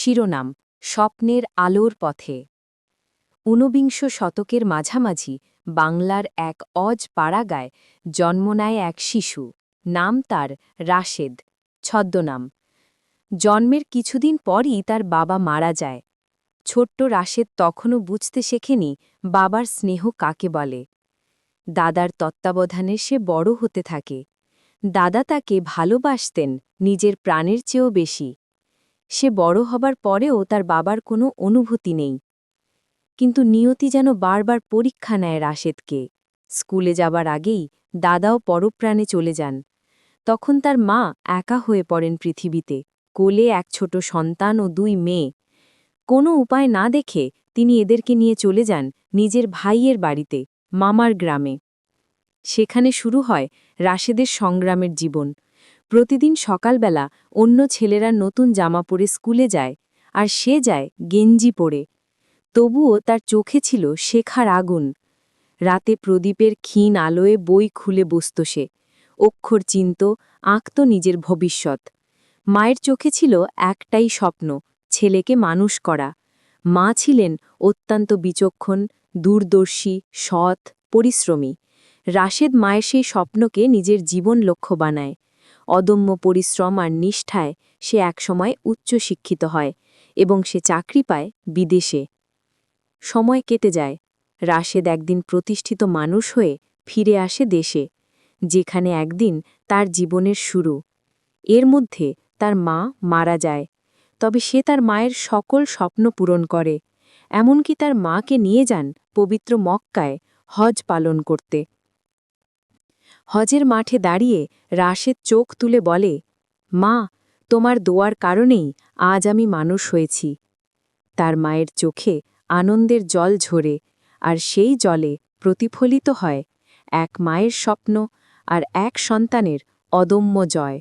শিরোনাম স্বপ্নের আলোর পথে। ঊনবিংশ শতকের মাঝামাঝি বাংলার এক অজ পাড়াগায় জন্ম নেয় এক শিশু। নাম তার রাশেদ, ছদ্মনাম। জন্মের কিছুদিন পরই তার বাবা মারা যায়। ছোট্ট রাশেদ তখনও বুঝতে শেখেনি বাবার স্নেহ কাকে বলে। দাদার তত্ত্বাবধানে সে বড় হতে থাকে। দাদা তাকে ভালোবাসতেন নিজের প্রাণের চেয়েও বেশি। সে বড় হবার পরেও তার বাবার কোনো অনুভূতি নেই। কিন্তু নিয়তি যেন বারবার পরীক্ষা নেয় রাশেদকে। স্কুলে যাবার আগেই দাদাও পরপ্রাণে চলে যান। তখন তার মা একা হয়ে পড়েন পৃথিবীতে, কোলে এক ছোট সন্তান ও 2 মেয়ে। কোনো উপায় না দেখে তিনি এদেরকে নিয়ে চলে যান নিজের ভাইয়ের বাড়িতে, মামার গ্রামে। সেখানে শুরু হয় রাশেদের সংগ্রামের জীবন। প্রতিদিন সকালবেলা অন্য ছেলেরা নতুন জামা পরে স্কুলে যায়, আর সে যায় গেঞ্জি পরে। তবুও তার চোখে ছিল শেখার আগুন। রাতে প্রদীপের ক্ষীণ আলোয় বই খুলে বসত সে, অক্ষর চিনত, আঁকত নিজের ভবিষ্যৎ। মায়ের চোখে ছিল একটাই স্বপ্ন, ছেলেকে মানুষ করা। মা ছিলেন অত্যন্ত বিচক্ষণ, দূরদর্শী, সৎ, পরিশ্রমী। রাশেদ মায়ের সেই স্বপ্নকে নিজের জীবন লক্ষ্য বানায়। অদম্য পরিশ্রম আর নিষ্ঠায় সে একসময় উচ্চশিক্ষিত হয় এবং সে চাকরি পায় বিদেশে। সময় কেটে যায়। রাশেদ একদিন প্রতিষ্ঠিত মানুষ হয়ে ফিরে আসে দেশে, যেখানে একদিন তার জীবনের শুরু। এর মধ্যে তার মা মারা যায়, তবে সে তার মায়ের সকল স্বপ্ন পূরণ করে। এমনকি তার মাকে নিয়ে যান পবিত্র মক্কায় হজ পালন করতে। হজের মাঠে দাঁড়িয়ে রাশেদ চোখ তুলে বলে, মা, তোমার দোয়ার কারণেই আজ আমি মানুষ হয়েছি। তার মায়ের চোখে আনন্দের জল ঝরে, আর সেই জলে প্রতিফলিত হয় এক মায়ের স্বপ্ন আর এক সন্তানের অদম্য জয়।